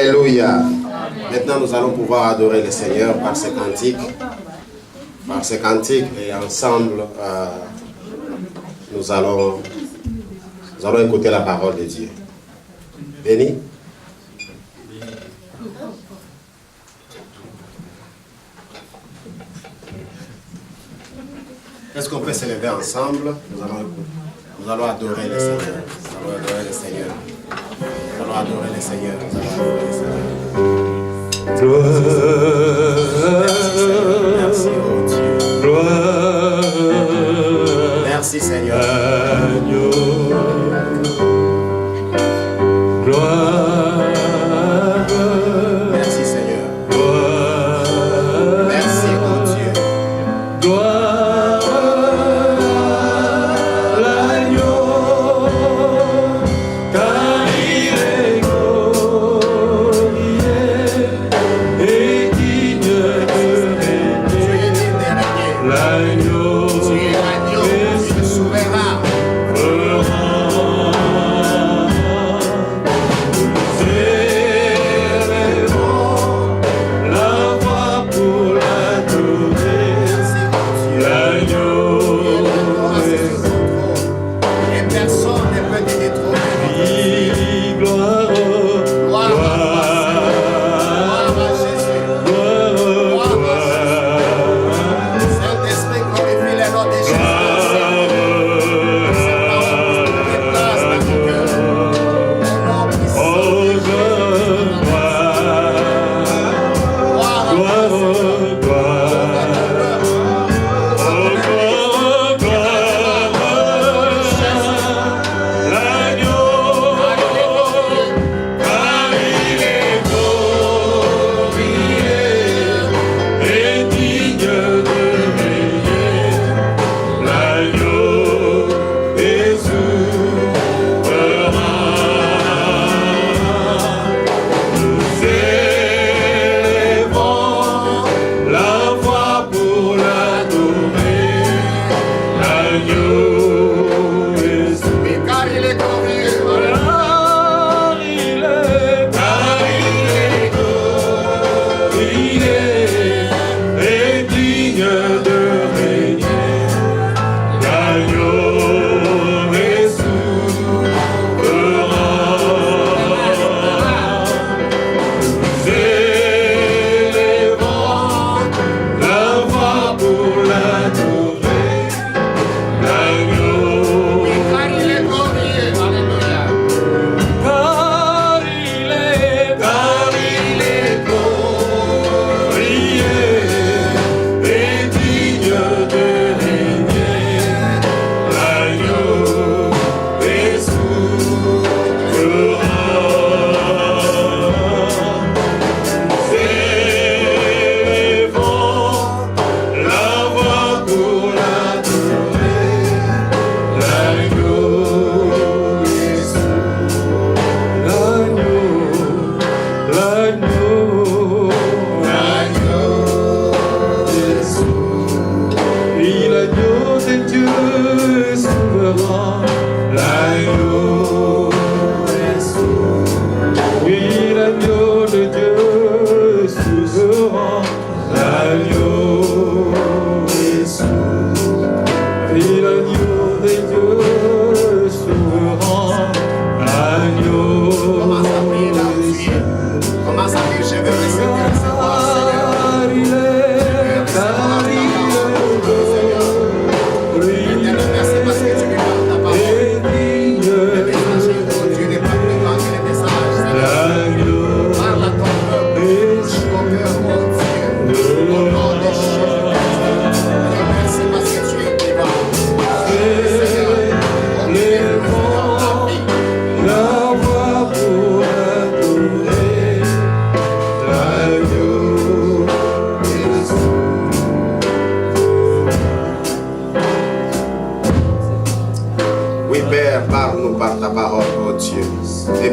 Alléluia. Maintenant, nous allons pouvoir adorer le Seigneur par ces cantiques. Par ces cantiques et ensemble, nous allons écouter la parole de Dieu. Béni. Est-ce qu'on peut se lever ensemble? Nous allons adorer le Seigneur. Nous allons adorer le Seigneur. Nous allons adorer le Seigneur. Nous allons adorer le Seigneur. Gloire. Merci, oh Dieu. Gloire. Merci, Seigneur. Gloire. Merci, Seigneur. Gloire. Merci, oh Dieu. Gloire.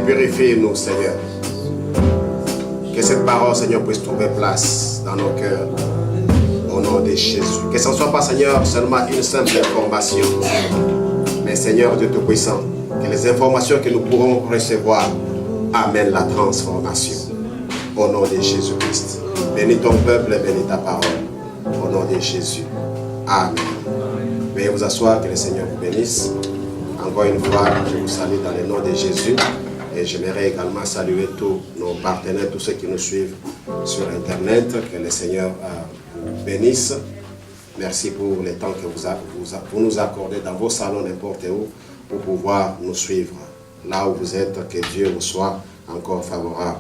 Purifie-nous, Seigneur. Que cette parole, Seigneur, puisse trouver place dans nos cœurs. Au nom de Jésus. Que ce ne soit pas, Seigneur, seulement une simple information. Mais, Seigneur Dieu Tout-Puissant, que les informations que nous pourrons recevoir amènent la transformation. au nom de Jésus-Christ. Bénis ton peuple et bénis ta parole. Au nom de Jésus. Amen. Veuillez vous asseoir, que le Seigneur vous bénisse. Encore une fois, je vous salue dans le nom de Jésus. Et j'aimerais également saluer tous nos partenaires, tous ceux qui nous suivent sur Internet. Que le Seigneur vous bénisse. Merci pour le temps que vous nous accordez dans vos salons, n'importe où, pour pouvoir nous suivre. Là où vous êtes, que Dieu vous soit encore favorable.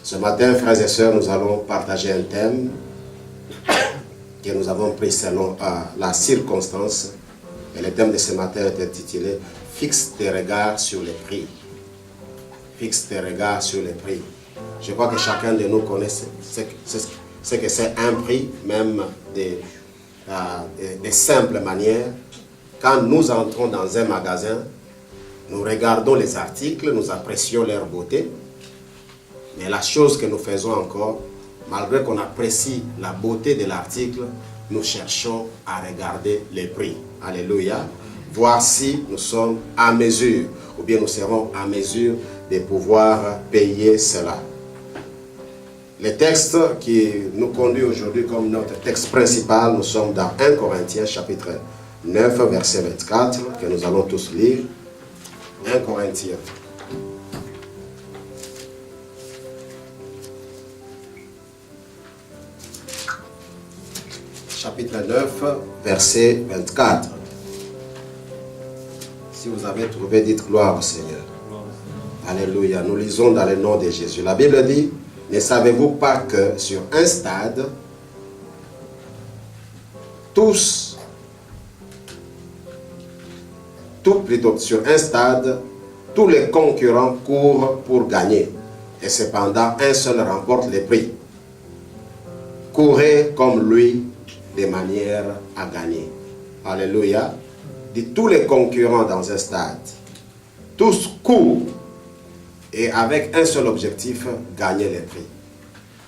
Ce matin, frères et sœurs, nous allons partager un thème que nous avons pris selon la circonstance. Et le thème de ce matin est intitulé « Fixe tes regards sur les prix ». Fixe tes regards sur les prix. Je crois que chacun de nous connaît ce que c'est un prix, même des simples manières. Quand nous entrons dans un magasin, nous regardons les articles, nous apprécions leur beauté. Mais la chose que nous faisons encore, malgré qu'on apprécie la beauté de l'article, nous cherchons à regarder les prix. Alléluia. Voir si nous sommes à mesure, ou bien nous serons à mesure de pouvoir payer cela. Le texte qui nous conduit aujourd'hui comme notre texte principal, nous sommes dans 1 Corinthiens chapitre 9, verset 24, que nous allons tous lire. 1 Corinthiens. Chapitre 9, verset 24. Si vous avez trouvé, dites gloire au Seigneur. Alléluia. Nous lisons dans le nom de Jésus. La Bible dit, ne savez-vous pas que sur un stade, sur un stade, tous les concurrents courent pour gagner. Et cependant, un seul remporte les prix. Courez comme lui de manière à gagner. Alléluia. De tous les concurrents dans un stade, tous courent et avec un seul objectif, gagner les prix.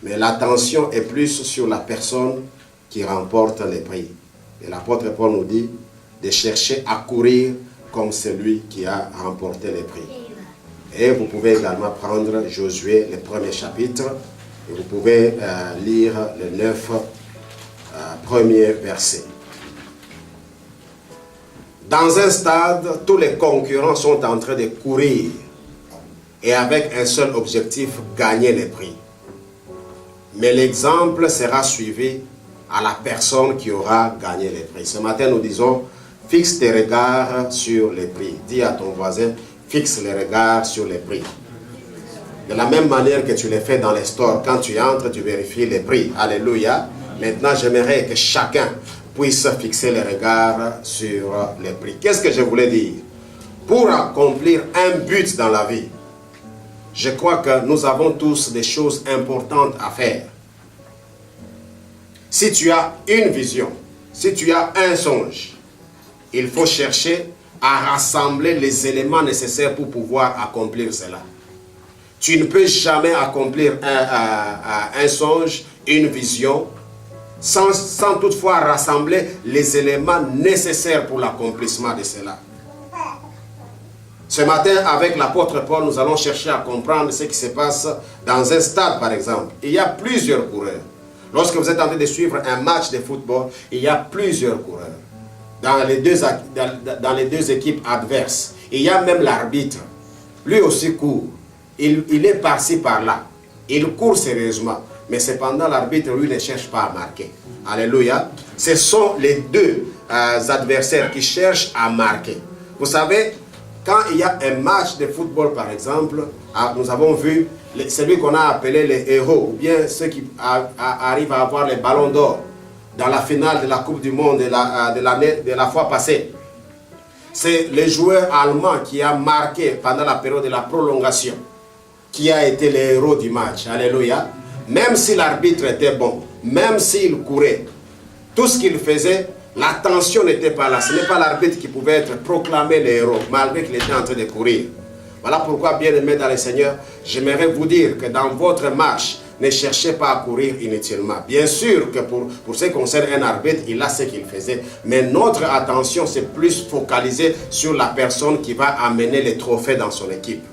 Mais l'attention est plus sur la personne qui remporte les prix. Et l'apôtre Paul nous dit de chercher à courir comme celui qui a remporté les prix. Et vous pouvez également prendre Josué, le premier chapitre, et vous pouvez lire les 9 premiers versets. Dans un stade, tous les concurrents sont en train de courir et avec un seul objectif, gagner les prix. Mais l'exemple sera suivi à la personne qui aura gagné les prix. Ce matin, nous disons, fixe tes regards sur les prix. Dis à ton voisin, fixe les regards sur les prix. De la même manière que tu le fais dans les stores, quand tu entres, tu vérifies les prix. Alléluia. Maintenant, j'aimerais que chacun puisse fixer les regards sur les prix. Qu'est-ce que je voulais dire? Pour accomplir un but dans la vie, je crois que nous avons tous des choses importantes à faire. Si tu as une vision, si tu as un songe, il faut chercher à rassembler les éléments nécessaires pour pouvoir accomplir cela. Tu ne peux jamais accomplir un songe, une vision, sans toutefois rassembler les éléments nécessaires pour l'accomplissement de cela. Ce matin, avec l'apôtre Paul, nous allons chercher à comprendre ce qui se passe dans un stade, par exemple. Il y a plusieurs coureurs. Lorsque vous êtes en train de suivre un match de football, il y a plusieurs coureurs. Dans les deux équipes adverses, il y a même l'arbitre. Lui aussi court. Il est par-ci, par-là. Il court sérieusement. Mais cependant, l'arbitre, lui, ne cherche pas à marquer. Alléluia. Ce sont les deux adversaires qui cherchent à marquer. Vous savez, quand il y a un match de football, par exemple, nous avons vu celui qu'on a appelé les héros, ou bien ceux qui arrivent à avoir les ballons d'or dans la finale de la Coupe du Monde de la fois passée. C'est le joueur allemand qui a marqué pendant la période de la prolongation, qui a été le héros du match. Alléluia. Même si l'arbitre était bon, même s'il courait, tout ce qu'il faisait, l'attention n'était pas là. Ce n'est pas l'arbitre qui pouvait être proclamé le héros, malgré qu'il était en train de courir. Voilà pourquoi, bien-aimés dans le Seigneur, j'aimerais vous dire que dans votre marche, ne cherchez pas à courir inutilement. Bien sûr que pour ce qui concerne un arbitre, il a ce qu'il faisait. Mais notre attention, c'est plus focalisé sur la personne qui va amener les trophées dans son équipe.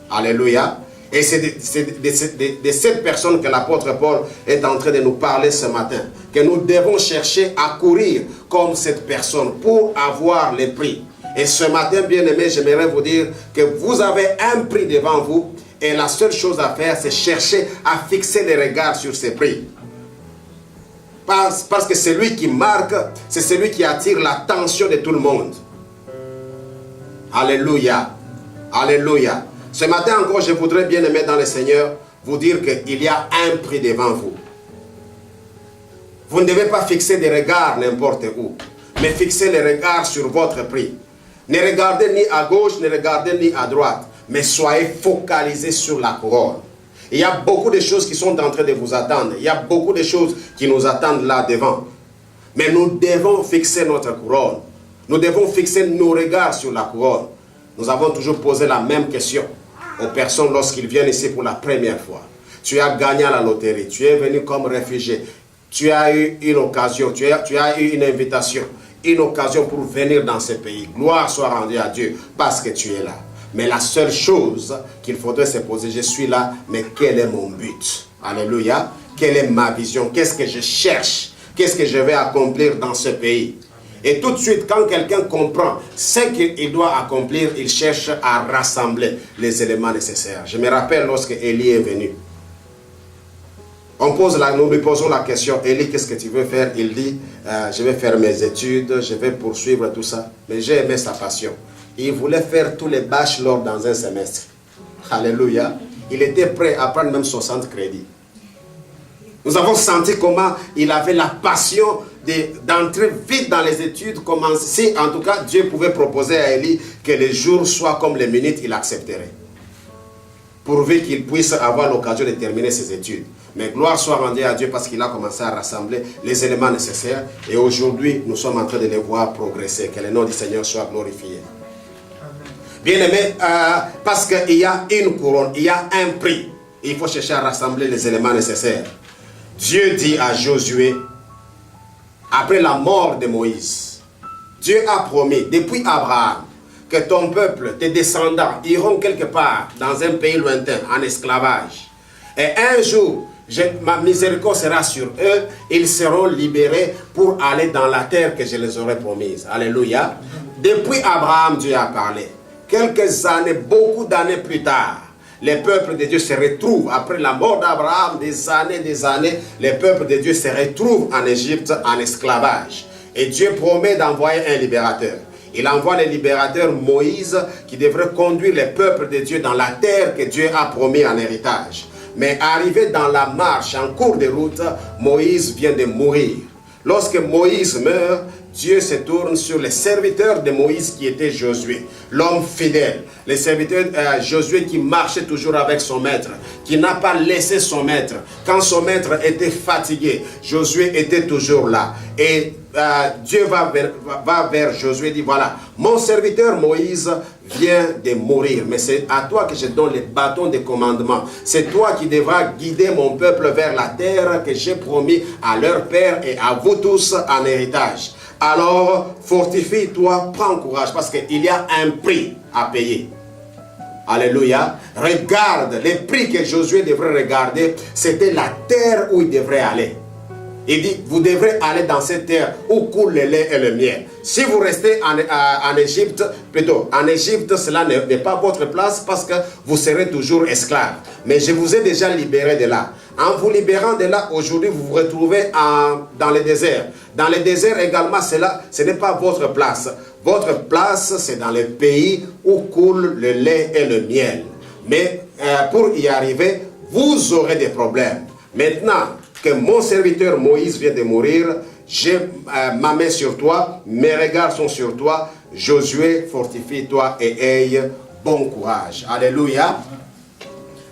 Alléluia. Et c'est de cette personne que l'apôtre Paul est en train de nous parler ce matin. Que nous devons chercher à courir comme cette personne pour avoir les prix. Et ce matin, bien aimé, j'aimerais vous dire que vous avez un prix devant vous. Et la seule chose à faire, c'est chercher à fixer les regards sur ces prix. Parce que c'est lui qui marque, c'est celui qui attire l'attention de tout le monde. Alléluia. Alléluia. Ce matin encore, je voudrais bien aimer dans le Seigneur vous dire qu'il y a un prix devant vous. Vous ne devez pas fixer des regards n'importe où, mais fixer les regards sur votre prix. Ne regardez ni à gauche, ne regardez ni à droite, mais soyez focalisés sur la couronne. Il y a beaucoup de choses qui sont en train de vous attendre. Il y a beaucoup de choses qui nous attendent là devant. Mais nous devons fixer notre couronne. Nous devons fixer nos regards sur la couronne. Nous avons toujours posé la même question aux personnes lorsqu'ils viennent ici pour la première fois. Tu as gagné à la loterie, tu es venu comme réfugié, tu as eu une occasion, tu as eu une invitation, une occasion pour venir dans ce pays. Gloire soit rendue à Dieu parce que tu es là. Mais la seule chose qu'il faudrait se poser, je suis là, mais quel est mon but? Alléluia. Quelle est ma vision? Qu'est-ce que je cherche? Qu'est-ce que je vais accomplir dans ce pays? Et tout de suite, quand quelqu'un comprend ce qu'il doit accomplir, il cherche à rassembler les éléments nécessaires. Je me rappelle lorsque Élie est venu. Nous lui posons la question, Élie, qu'est-ce que tu veux faire? Il dit, je vais faire mes études, je vais poursuivre tout ça. Mais j'ai aimé sa passion. Il voulait faire tous les bachelors dans un semestre. Alléluia. Il était prêt à prendre même 60 crédits. Nous avons senti comment il avait la passion d'entrer vite dans les études, comme si en tout cas Dieu pouvait proposer à Élie que les jours soient comme les minutes, il accepterait. Pourvu qu'il puisse avoir l'occasion de terminer ses études. Mais gloire soit rendue à Dieu parce qu'il a commencé à rassembler les éléments nécessaires. Et aujourd'hui, nous sommes en train de les voir progresser. Que le nom du Seigneur soit glorifié. Bien-aimé, parce qu'il y a une couronne, il y a un prix. Il faut chercher à rassembler les éléments nécessaires. Dieu dit à Josué, après la mort de Moïse, Dieu a promis, depuis Abraham, que ton peuple, tes descendants, iront quelque part dans un pays lointain, en esclavage. Et un jour, ma miséricorde sera sur eux, ils seront libérés pour aller dans la terre que je les aurai promise. Alléluia. Depuis Abraham, Dieu a parlé. Quelques années, beaucoup d'années plus tard, les peuples de Dieu se retrouvent, après la mort d'Abraham, des années, les peuples de Dieu se retrouvent en Égypte en esclavage. Et Dieu promet d'envoyer un libérateur. Il envoie le libérateur Moïse qui devrait conduire les peuples de Dieu dans la terre que Dieu a promis en héritage. Mais arrivé dans la marche, en cours de route, Moïse vient de mourir. Lorsque Moïse meurt, Dieu se tourne sur les serviteurs de Moïse qui était Josué, l'homme fidèle. Le serviteur Josué qui marchait toujours avec son maître, qui n'a pas laissé son maître. Quand son maître était fatigué, Josué était toujours là. Et Dieu va vers Josué et dit, voilà, mon serviteur Moïse vient de mourir, mais c'est à toi que je donne les bâtons de commandement. C'est toi qui devras guider mon peuple vers la terre que j'ai promis à leur père et à vous tous en héritage. Alors, fortifie-toi, prends courage, parce qu'il y a un prix à payer. Alléluia. Regarde, les prix que Josué devrait regarder, c'était la terre où il devrait aller. Il dit, vous devrez aller dans cette terre où coule le lait et le miel. Si vous restez en Égypte, cela n'est pas votre place parce que vous serez toujours esclaves. Mais je vous ai déjà libéré de là. En vous libérant de là, aujourd'hui, vous vous retrouvez dans le désert. Dans le désert également, ce n'est pas votre place. Votre place, c'est dans le pays où coule le lait et le miel. Mais pour y arriver, vous aurez des problèmes. Maintenant que mon serviteur Moïse vient de mourir, j'ai ma main sur toi, mes regards sont sur toi. Josué, fortifie-toi et aie bon courage. Alléluia.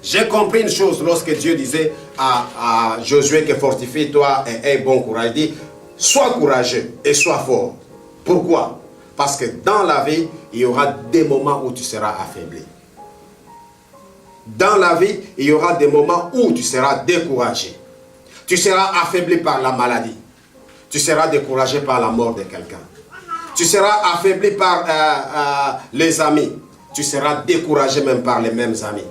J'ai compris une chose lorsque Dieu disait à Josué que fortifie-toi et aie bon courage. Il dit, sois courageux et sois fort. Pourquoi? Parce que dans la vie, il y aura des moments où tu seras affaibli. Dans la vie, il y aura des moments où tu seras découragé. Tu seras affaibli par la maladie. Tu seras découragé par la mort de quelqu'un. Tu seras affaibli par les amis. Tu seras découragé même par les mêmes amis.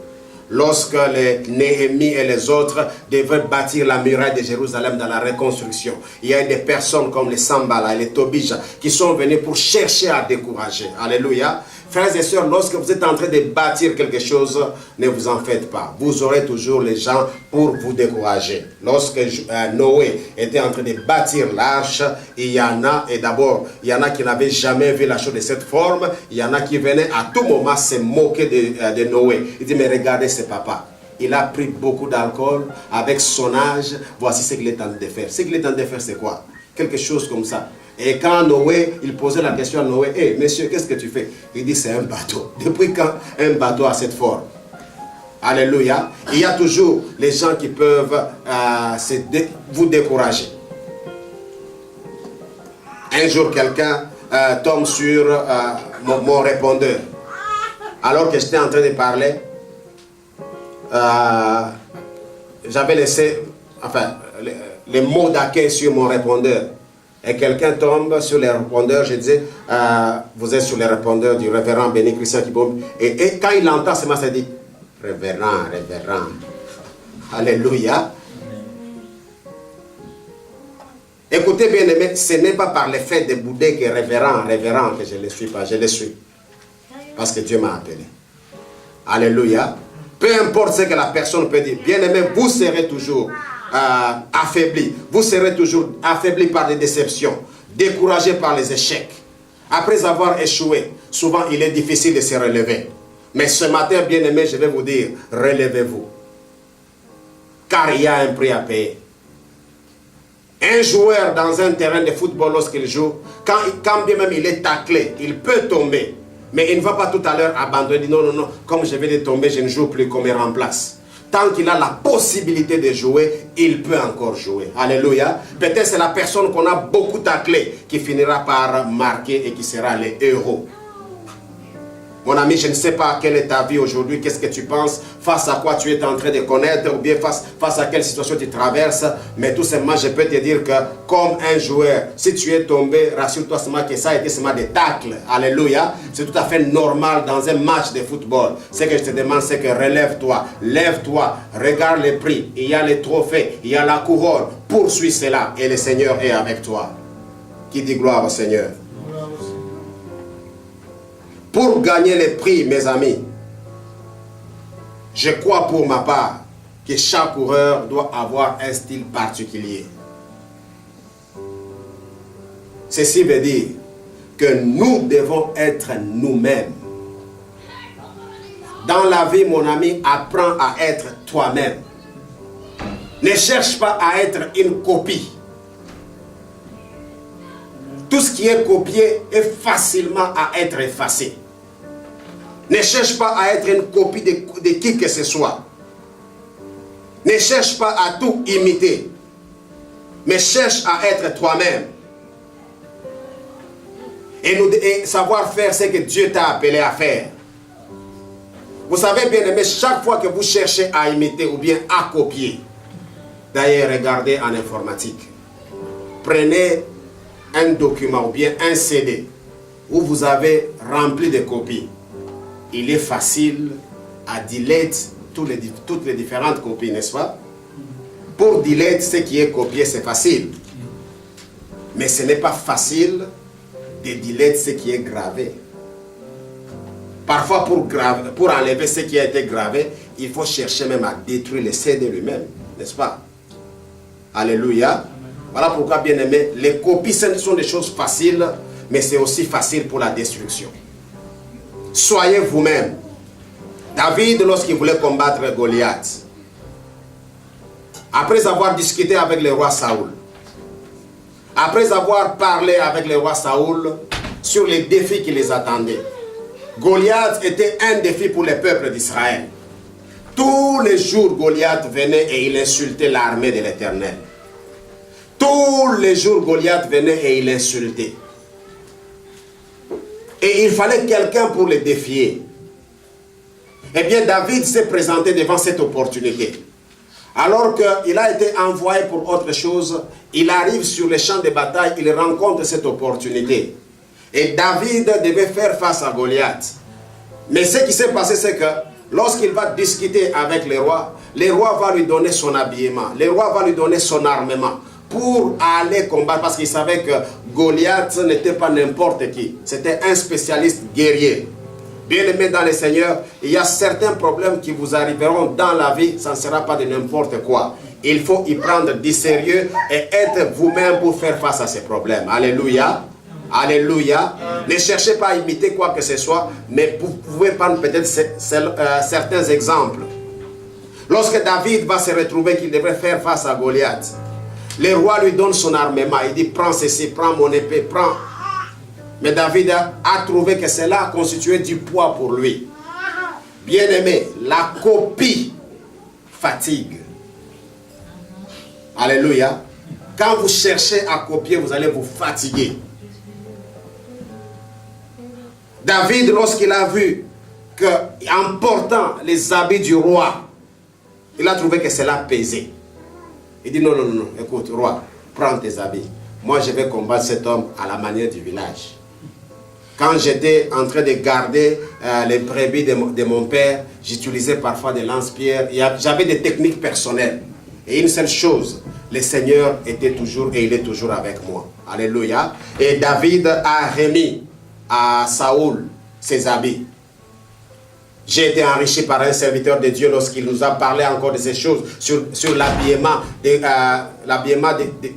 lorsque les Néhémie et les autres devaient bâtir la muraille de Jérusalem dans la reconstruction. Il y a des personnes comme les Sambala et les Tobija qui sont venus pour chercher à décourager. Alléluia. Frères et sœurs, lorsque vous êtes en train de bâtir quelque chose, ne vous en faites pas. Vous aurez toujours les gens pour vous décourager. Lorsque Noé était en train de bâtir l'arche, il y en a, et d'abord, il y en a qui n'avaient jamais vu la chose de cette forme. Il y en a qui venaient à tout moment se moquer de Noé. Il dit, mais regardez ce papa. Il a pris beaucoup d'alcool avec son âge. Voici ce qu'il est en train de faire. Ce qu'il est en train de faire, c'est quoi? Quelque chose comme ça. Et quand Noé, il posait la question à Noé, hey, monsieur, qu'est-ce que tu fais? Il dit, c'est un bateau. Depuis quand un bateau a cette forme? Alléluia. Il y a toujours les gens qui peuvent vous décourager. Un jour, quelqu'un tombe sur mon répondeur. Alors que j'étais en train de parler, j'avais laissé les mots d'accueil sur mon répondeur. Et quelqu'un tombe sur les répondeurs, je disais, vous êtes sur les répondeurs du révérend Béni Christian Kibom. Et quand il entend ce mot, il dit, révérend. Alléluia. Écoutez bien aimé, ce n'est pas par le fait de bouder que révérend que je ne le suis pas, je le suis. Parce que Dieu m'a appelé. Alléluia. Peu importe ce que la personne peut dire, bien aimé, vous serez toujours affaibli. Vous serez toujours affaibli par les déceptions, découragé par les échecs. Après avoir échoué, souvent il est difficile de se relever. Mais ce matin, bien aimé, je vais vous dire, relevez-vous. Car il y a un prix à payer. Un joueur dans un terrain de football, lorsqu'il joue, quand bien même il est taclé, il peut tomber. Mais il ne va pas tout à l'heure abandonner, il dit non, comme je vais tomber, je ne joue plus, comme il remplace. Tant qu'il a la possibilité de jouer, il peut encore jouer. Alléluia. Peut-être c'est la personne qu'on a beaucoup taclé qui finira par marquer et qui sera le héros. Mon ami, je ne sais pas quelle est ta vie aujourd'hui, qu'est-ce que tu penses, face à quoi tu es en train de connaître, ou bien face à quelle situation tu traverses. Mais tout simplement, je peux te dire que, comme un joueur, si tu es tombé, rassure-toi seulement que ça a été seulement des tacles. Alléluia. C'est tout à fait normal dans un match de football. Ce que je te demande, c'est que relève-toi, lève-toi, regarde les prix. Il y a les trophées, il y a la couronne. Poursuis cela et le Seigneur est avec toi. Qui dit gloire au Seigneur? Pour gagner les prix, mes amis, je crois pour ma part que chaque coureur doit avoir un style particulier. Ceci veut dire que nous devons être nous-mêmes. Dans la vie, mon ami, apprends à être toi-même. Ne cherche pas à être une copie. Tout ce qui est copié est facilement à être effacé. Ne cherche pas à être une copie de qui que ce soit. Ne cherche pas à tout imiter. Mais cherche à être toi-même. Et savoir faire ce que Dieu t'a appelé à faire. Vous savez bien aimé, chaque fois que vous cherchez à imiter ou bien à copier, d'ailleurs regardez en informatique, prenez un document ou bien un CD où vous avez rempli de copies. Il est facile à delete toutes les différentes copies, n'est-ce pas? Pour delete ce qui est copié, c'est facile. Mais ce n'est pas facile de delete ce qui est gravé. Parfois, pour enlever ce qui a été gravé, il faut chercher même à détruire le CD lui-même, n'est-ce pas? Alléluia. Voilà pourquoi, bien aimé, les copies, ce sont des choses faciles, mais c'est aussi facile pour la destruction. Soyez vous-même. David, lorsqu'il voulait combattre Goliath, après avoir discuté avec le roi Saoul, après avoir parlé avec le roi Saoul sur les défis qui les attendaient, Goliath était un défi pour le peuple d'Israël. Tous les jours, Goliath venait et il insultait l'armée de l'Éternel. Tous les jours, Goliath venait et il insultait. Et il fallait quelqu'un pour le défier. Eh bien, David s'est présenté devant cette opportunité. Alors qu'il a été envoyé pour autre chose, il arrive sur le champ de bataille, il rencontre cette opportunité. Et David devait faire face à Goliath. Mais ce qui s'est passé, c'est que lorsqu'il va discuter avec le roi va lui donner son habillement, le roi va lui donner son armement pour aller combattre, parce qu'il savait que Goliath n'était pas n'importe qui, c'était un spécialiste guerrier. Bien-aimés dans le Seigneur, il y a certains problèmes qui vous arriveront dans la vie, ça ne sera pas de n'importe quoi. Il faut y prendre du sérieux et être vous-même pour faire face à ces problèmes. Alléluia. Alléluia. Ne cherchez pas à imiter quoi que ce soit, mais vous pouvez prendre peut-être certains exemples. Lorsque David va se retrouver qu'il devrait faire face à Goliath, le roi lui donne son armement. Il dit, prends ceci, prends mon épée, prends. Mais David a trouvé que cela constituait du poids pour lui. Bien-aimé, la copie fatigue. Alléluia. Quand vous cherchez à copier, vous allez vous fatiguer. David, lorsqu'il a vu qu'en portant les habits du roi, il a trouvé que cela pesait. Il dit non, non, non, écoute, roi, prends tes habits. Moi, je vais combattre cet homme à la manière du village. Quand j'étais en train de garder les brebis de mon père, j'utilisais parfois des lance-pierres. J'avais des techniques personnelles. Et une seule chose, le Seigneur était toujours et il est toujours avec moi. Alléluia. Et David a remis à Saoul ses habits. J'ai été enrichi par un serviteur de Dieu lorsqu'il nous a parlé encore de ces choses sur l'habillement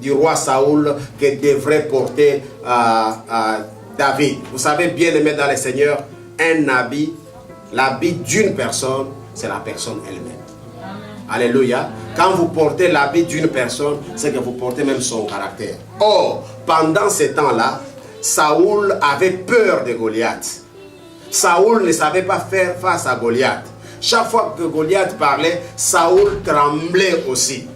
du roi Saoul que devrait porter David. Vous savez, bien aimé dans le Seigneur, un habit, l'habit d'une personne, c'est la personne elle-même. Alléluia. Quand vous portez l'habit d'une personne, c'est que vous portez même son caractère. Or, pendant ce temps-là, Saoul avait peur de Goliath. Saoul ne savait pas faire face à Goliath. Chaque fois que Goliath parlait, Saoul tremblait aussi.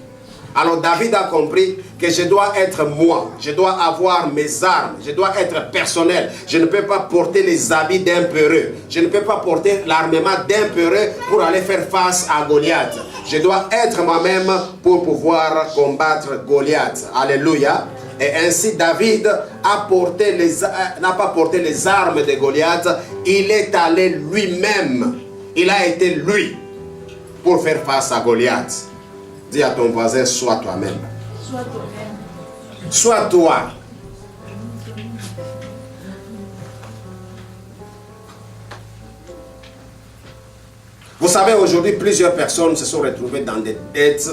Alors David a compris que je dois être moi, je dois avoir mes armes, je dois être personnel. Je ne peux pas porter les habits d'un peureux. Je ne peux pas porter l'armement d'un peureux pour aller faire face à Goliath. Je dois être moi-même pour pouvoir combattre Goliath. Alléluia. Et ainsi David n'a pas porté les armes de Goliath, il est allé lui-même. Il a été lui pour faire face à Goliath. Dis à ton voisin, sois toi-même. Sois toi-même. Sois toi. Vous savez, aujourd'hui, plusieurs personnes se sont retrouvées dans des dettes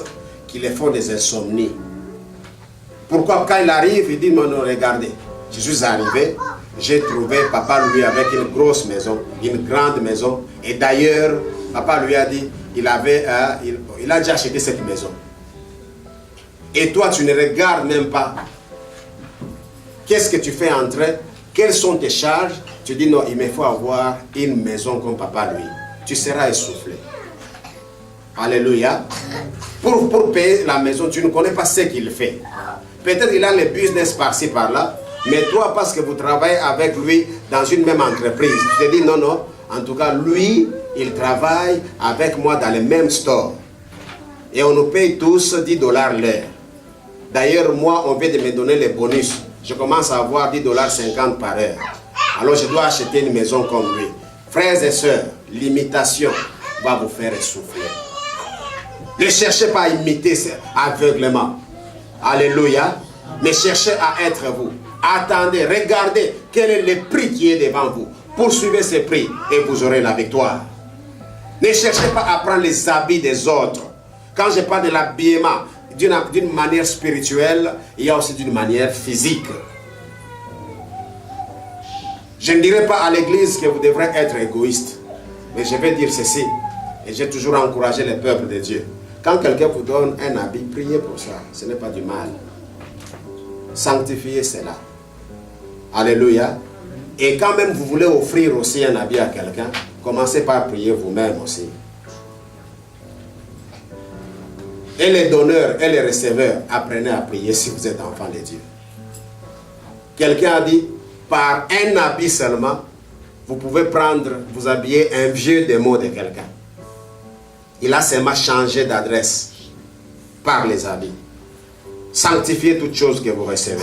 qui les font des insomnies. Pourquoi quand il arrive, il dit non, non, regardez, je suis arrivé, j'ai trouvé papa lui avec une grosse maison, une grande maison. Et d'ailleurs, papa lui a dit, il a déjà acheté cette maison. Et toi, tu ne regardes même pas. Qu'est-ce que tu fais entrer? Quelles sont tes charges? Tu dis non, il me faut avoir une maison comme papa lui. Tu seras essoufflé. Alléluia. Pour payer la maison, tu ne connais pas ce qu'il fait. Peut-être qu'il a le business par-ci, par-là. Mais toi, parce que vous travaillez avec lui dans une même entreprise, tu te dis non, non. En tout cas, lui, il travaille avec moi dans le même store. Et on nous paye tous $10 l'heure. D'ailleurs, moi, on vient de me donner les bonus. Je commence à avoir $10.50 par heure. Alors, je dois acheter une maison comme lui. Frères et sœurs, l'imitation va vous faire essouffler. Ne cherchez pas à imiter aveuglement. Alléluia. Mais cherchez à être vous. Attendez, regardez quel est le prix qui est devant vous. Poursuivez ce prix et vous aurez la victoire. Ne cherchez pas à prendre les habits des autres. Quand je parle de l'habillement d'une manière spirituelle, il y a aussi d'une manière physique. Je ne dirai pas à l'église que vous devrez être égoïste. Mais je vais dire ceci. Et j'ai toujours encouragé le peuple de Dieu. Quand quelqu'un vous donne un habit, priez pour ça. Ce n'est pas du mal. Sanctifiez cela. Alléluia. Et quand même vous voulez offrir aussi un habit à quelqu'un, commencez par prier vous-même aussi. Et les donneurs et les receveurs, apprenez à prier si vous êtes enfant de Dieu. Quelqu'un a dit, par un habit seulement, vous pouvez prendre, vous habiller un vieux démon de quelqu'un. Il a seulement changé d'adresse par les habits. Sanctifiez toutes choses que vous recevez.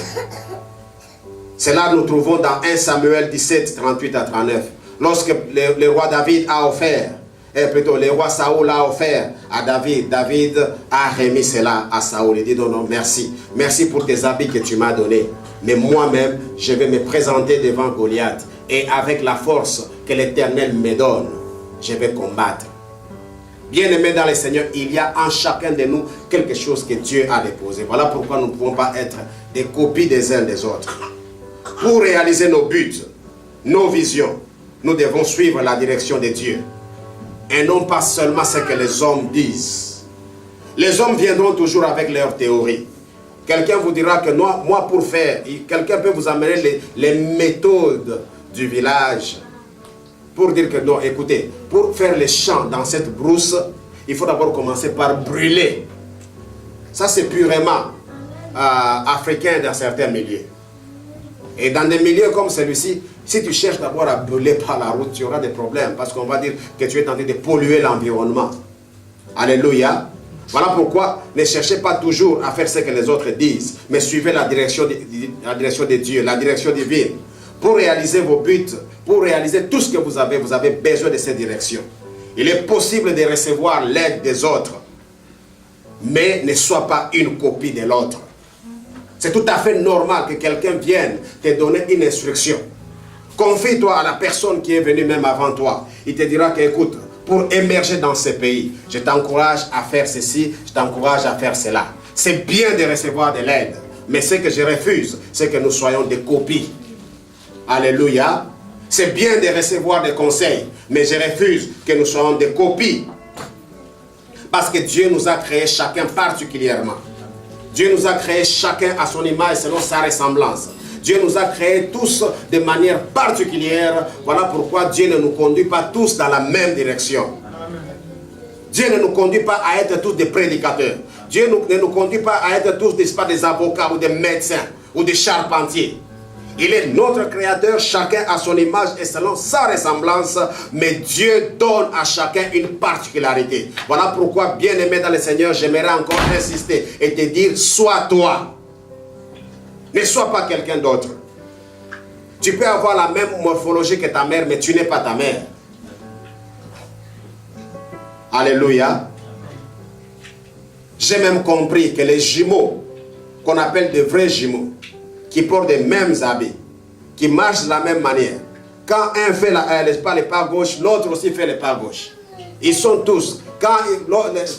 Cela nous trouvons dans 1 Samuel 17, 38 à 39. Lorsque le roi David a offert Et plutôt, le roi Saoul a offert à David. David a remis cela à Saoul. Il dit non, non, merci. Merci pour tes habits que tu m'as donnés. Mais moi-même, je vais me présenter devant Goliath. Et avec la force que l'Éternel me donne, je vais combattre. Bien-aimés dans le Seigneur, il y a en chacun de nous quelque chose que Dieu a déposé. Voilà pourquoi nous ne pouvons pas être des copies des uns des autres. Pour réaliser nos buts, nos visions, nous devons suivre la direction de Dieu. Et non pas seulement ce que les hommes disent. Les hommes viendront toujours avec leurs théories. Quelqu'un vous dira que moi pour faire, quelqu'un peut vous amener les méthodes du village. Pour dire que non, écoutez, pour faire les champs dans cette brousse, il faut d'abord commencer par brûler. Ça c'est purement africain dans certains milieux. Et dans des milieux comme celui-ci, si tu cherches d'abord à brûler par la route, tu auras des problèmes. Parce qu'on va dire que tu es en train de polluer l'environnement. Alléluia. Voilà pourquoi ne cherchez pas toujours à faire ce que les autres disent, mais suivez la direction de Dieu, la direction divine. Pour réaliser vos buts, pour réaliser tout ce que vous avez besoin de cette direction. Il est possible de recevoir l'aide des autres, mais ne sois pas une copie de l'autre. C'est tout à fait normal que quelqu'un vienne te donner une instruction. Confie-toi à la personne qui est venue même avant toi. Il te dira que, écoute, pour émerger dans ce pays, je t'encourage à faire ceci, je t'encourage à faire cela. C'est bien de recevoir de l'aide, mais ce que je refuse, c'est que nous soyons des copies. Alléluia. C'est bien de recevoir des conseils, mais je refuse que nous soyons des copies. Parce que Dieu nous a créés chacun particulièrement. Dieu nous a créés chacun à son image selon sa ressemblance. Dieu nous a créés tous de manière particulière. Voilà pourquoi Dieu ne nous conduit pas tous dans la même direction. Dieu ne nous conduit pas à être tous des prédicateurs. Dieu ne nous conduit pas à être tous des avocats ou des médecins ou des charpentiers. Il est notre créateur, chacun à son image et selon sa ressemblance, mais Dieu donne à chacun une particularité. Voilà pourquoi, bien-aimé dans le Seigneur, j'aimerais encore insister et te dire, sois toi. Ne sois pas quelqu'un d'autre. Tu peux avoir la même morphologie que ta mère, mais tu n'es pas ta mère. Alléluia. J'ai même compris que les jumeaux, qu'on appelle de vrais jumeaux, qui portent les mêmes habits, qui marchent de la même manière. Quand un fait le pas gauche, l'autre aussi fait le pas gauche. Ils sont tous,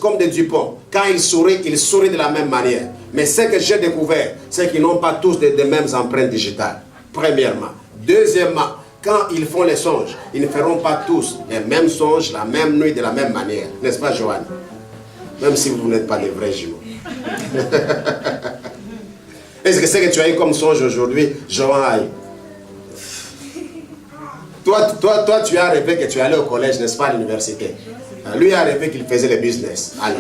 comme des Dupont, quand ils sourient de la même manière. Mais ce que j'ai découvert, c'est qu'ils n'ont pas tous les mêmes empreintes digitales. Premièrement. Deuxièmement, quand ils font les songes, ils ne feront pas tous les mêmes songes, la même nuit, de la même manière. N'est-ce pas, Joanne? Même si vous n'êtes pas des vrais jumeaux. Est-ce que c'est que tu as eu comme songe aujourd'hui, Joanne? Toi, tu as rêvé que tu allais au collège, n'est-ce pas, à l'université. Lui a rêvé qu'il faisait le business. Alors,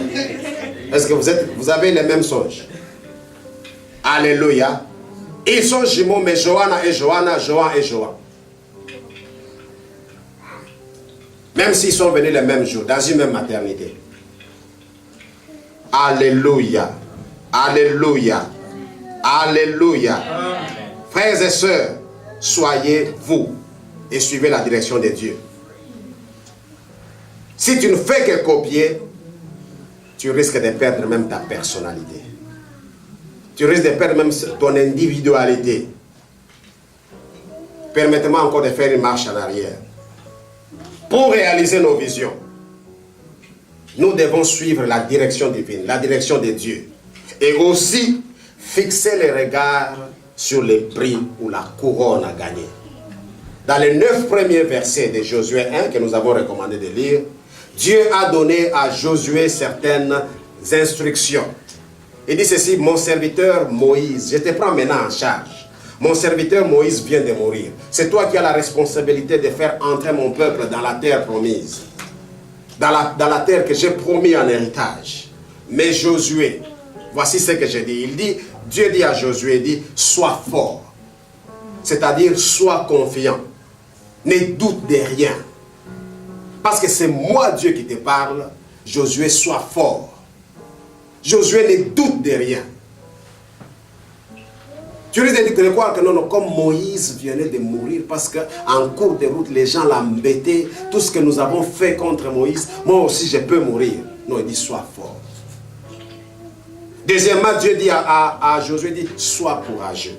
est-ce que vous avez les mêmes songes? Alléluia. Ils sont jumeaux, mais Johanna et Johanna, Johan et Johan. Même s'ils sont venus le même jour, dans une même maternité. Alléluia. Alléluia. Alléluia. Frères et sœurs, soyez vous et suivez la direction de Dieu. Si tu ne fais que copier, tu risques de perdre même ta personnalité. Tu risques de perdre même ton individualité. Permettez-moi encore de faire une marche en arrière. Pour réaliser nos visions, nous devons suivre la direction divine, la direction de Dieu. Et aussi, fixer les regards sur les prix ou la couronne à gagner. Dans les 9 premiers versets de Josué 1 que nous avons recommandé de lire, Dieu a donné à Josué certaines instructions. Il dit ceci: mon serviteur Moïse, je te prends maintenant en charge. Mon serviteur Moïse vient de mourir. C'est toi qui as la responsabilité de faire entrer mon peuple dans la terre promise. Dans la terre que j'ai promis en héritage. Mais Josué, voici ce que j'ai dit. Dieu dit à Josué, il dit, sois fort. C'est-à-dire, sois confiant. Ne doute de rien. Parce que c'est moi Dieu qui te parle. Josué, sois fort. Josué ne doute de rien. Tu risques de croire que non, comme Moïse venait de mourir, parce qu'en cours de route, les gens l'embêtaient, tout ce que nous avons fait contre Moïse, moi aussi je peux mourir. Non, il dit, sois fort. Deuxièmement, Dieu dit à Josué, dit, sois courageux.